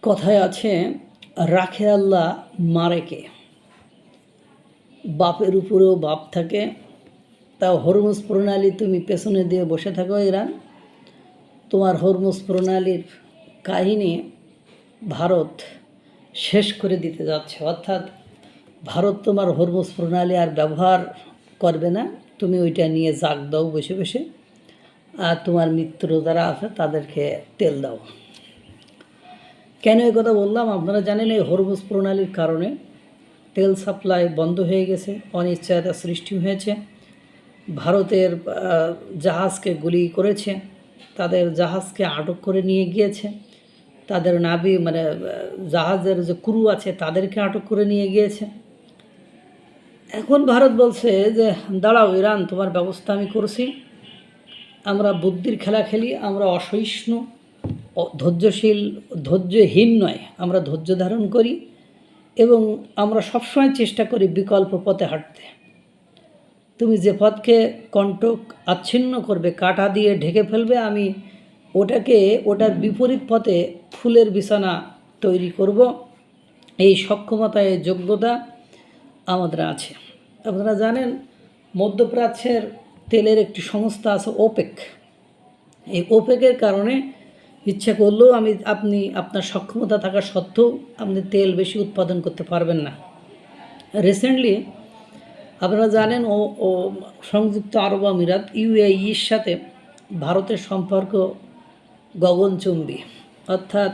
কথায় আছে, রাখে আল্লাহ মারে কে। বাপের উপরেও বাপ থাকে, তাও হরমুজ প্রণালী তুমি পেছনে দিয়ে বসে থাকো। ইরান তোমার হরমুজ প্রণালীর কাহিনী ভারত শেষ করে দিতে যাচ্ছে। অর্থাৎ ভারত তোমার হরমুজ প্রণালী আর ব্যবহার করবে না, তুমি ওইটা নিয়ে জাগ দাও বসে বসে, আর তোমার মিত্র যারা আছে তাদেরকে তেল দাও। কেন এই কথা বললাম? আপনারা জানেন এই হরমুজ প্রণালীর কারণে তেল সাপ্লাই বন্ধ হয়ে গেছে, অনিশ্চয়তা সৃষ্টি হয়েছে। ভারতের জাহাজকে গুলি করেছে, তাদের জাহাজকে আটক করে নিয়ে গিয়েছে, তাদের নাবি মানে জাহাজের যে ক্রু আছে তাদেরকে আটক করে নিয়ে গিয়েছে। এখন ভারত বলছে যে দাঁড়াও ইরান, তোমার ব্যবস্থা আমি করছি। আমরা বুদ্ধির খেলা খেলি, আমরা অসহিষ্ণু, ধৈর্যশীল, ধৈর্যহীন নয়, আমরা ধৈর্য ধারণ করি এবং আমরা সবসময় চেষ্টা করি বিকল্প পথে হাঁটতে। তুমি যে পথকে কণ্টক আচ্ছিন্ন করবে, কাঁটা দিয়ে ঢেকে ফেলবে, আমি ওটার বিপরীত পথে ফুলের বিছানা তৈরি করব। এই সক্ষমতা, এই যোগ্যতা আমাদের আছে। আপনারা জানেন মধ্যপ্রাচ্যের তেলের একটি সংস্থা আছে ওপেক। এই ওপেকের কারণে ইচ্ছা করলেও আপনি আপনার সক্ষমতা থাকা সত্ত্বেও আপনি তেল বেশি উৎপাদন করতে পারবেন না। রিসেন্টলি আপনারা জানেন ও সংযুক্ত আরব আমিরাত ইউএইর সাথে ভারতের সম্পর্ক গগনচুম্বী। অর্থাৎ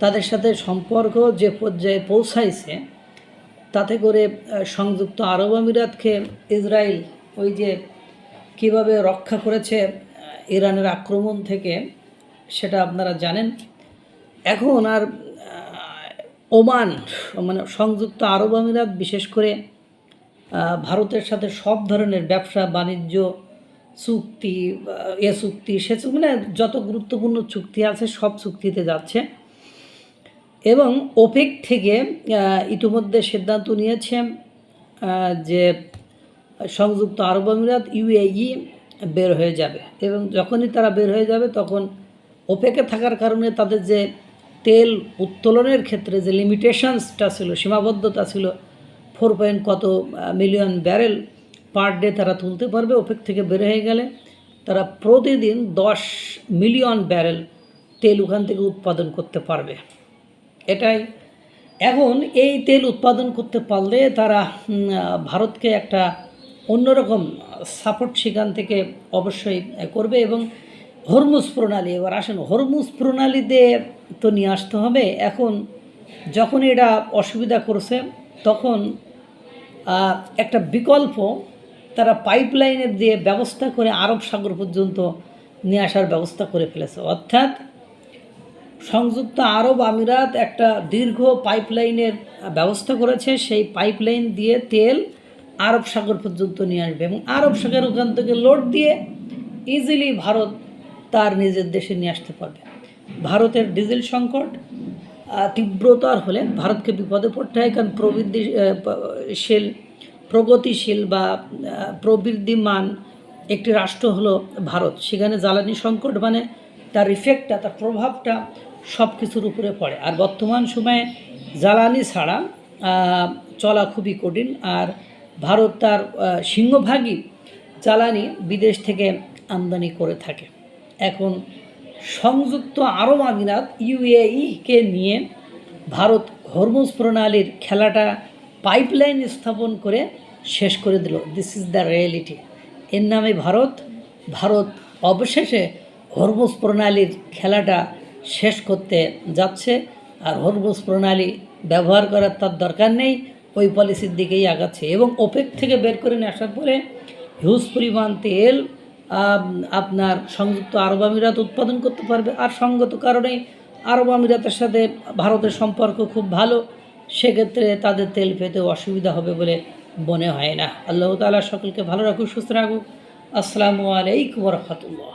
তাদের সাথে সম্পর্ক যে পর্যায়ে পৌঁছাইছে, তাতে করে সংযুক্ত আরব আমিরাতকে ইসরায়েল ওই যে কীভাবে রক্ষা করেছে ইরানের আক্রমণ থেকে, সেটা আপনারা জানেন। এখন আর ওমান মানে সংযুক্ত আরব আমিরাত বিশেষ করে ভারতের সাথে সব ধরনের ব্যবসা বাণিজ্য চুক্তি, চুক্তি সে চুক্তি মানে যত গুরুত্বপূর্ণ চুক্তি আছে সব চুক্তিতে যাচ্ছে। এবং ওপেক থেকে ইতিমধ্যে সিদ্ধান্ত নিয়েছে যে সংযুক্ত আরব আমিরাত ইউএই বের হয়ে যাবে। এবং যখনই তারা বের হয়ে যাবে তখন ওপেকে থাকার কারণে তাদের যে তেল উত্তোলনের ক্ষেত্রে যে লিমিটেশনসটা ছিল, সীমাবদ্ধতা ছিল, 4 কত মিলিয়ন ব্যারেল পার ডে তারা তুলতে পারবে। ওপেক থেকে বের হয়ে গেলে তারা প্রতিদিন 10 মিলিয়ন ব্যারেল তেল ওখান থেকে উৎপাদন করতে পারবে। এটাই এখন এই তেল উৎপাদন করতে পারলে তারা ভারতকে একটা অন্যরকম সাপোর্ট সেখান থেকে অবশ্যই করবে। এবং হরমুজ প্রণালী, এবার আসেন হরমুজ প্রণালীতে তো নিয়ে আসতে হবে। এখন যখন এটা অসুবিধা করছে তখন একটা বিকল্প তারা পাইপলাইনের দিয়ে ব্যবস্থা করে আরব সাগর পর্যন্ত নিয়ে আসার ব্যবস্থা করে ফেলেছে। অর্থাৎ সংযুক্ত আরব আমিরাত একটা দীর্ঘ পাইপলাইনের ব্যবস্থা করেছে, সেই পাইপলাইন দিয়ে তেল আরব সাগর পর্যন্ত নিয়ে আসবে এবং আরব সাগর ওখান থেকে লোড দিয়ে ইজিলি ভারত তার নিজের দেশে নিয়ে আসতে পারবে। ভারতের ডিজেল সংকট তীব্রতর হলে ভারতকে বিপদে পড়তে হয়, কারণ প্রগতিশীল বা প্রবৃদ্ধিমান একটি রাষ্ট্র হলো ভারত। সেখানে জ্বালানি সংকট মানে তার ইফেক্টটা, তার প্রভাবটা সব কিছুর উপরে পড়ে। আর বর্তমান সময়ে জ্বালানি ছাড়া চলা খুবই কঠিন। আর ভারত তার সিংহভাগই জ্বালানি বিদেশ থেকে আমদানি করে থাকে। এখন সংযুক্ত আরব আমিরাত ইউএইকে নিয়ে ভারত হরমুজ প্রণালীর খেলাটা পাইপলাইন স্থাপন করে শেষ করে দিল। This is the reality. এর নামে ভারত অবশেষে হরমুজ প্রণালীর খেলাটা শেষ করতে যাচ্ছে। আর হরমুজ প্রণালী ব্যবহার করার তার দরকার নেই, ওই পলিসির দিকেই আগাচ্ছে। এবং ওপেক থেকে বের করে নিয়ে আসার পরে হিউজ পরিমাণ তেল আপনার সংযুক্ত আরব আমিরাত উৎপাদন করতে পারবে। আর সঙ্গত কারণেই আরব আমিরাতের সাথে ভারতের সম্পর্ক খুব ভালো, সেক্ষেত্রে তাদের তেল পেতে অসুবিধা হবে বলে মনে হয় না। আল্লাহ তাআলা সকলকে ভালো রাখুক, সুস্থ রাখুক। আসসালামু আলাইকুম ওয়া রাহমাতুল্লাহ।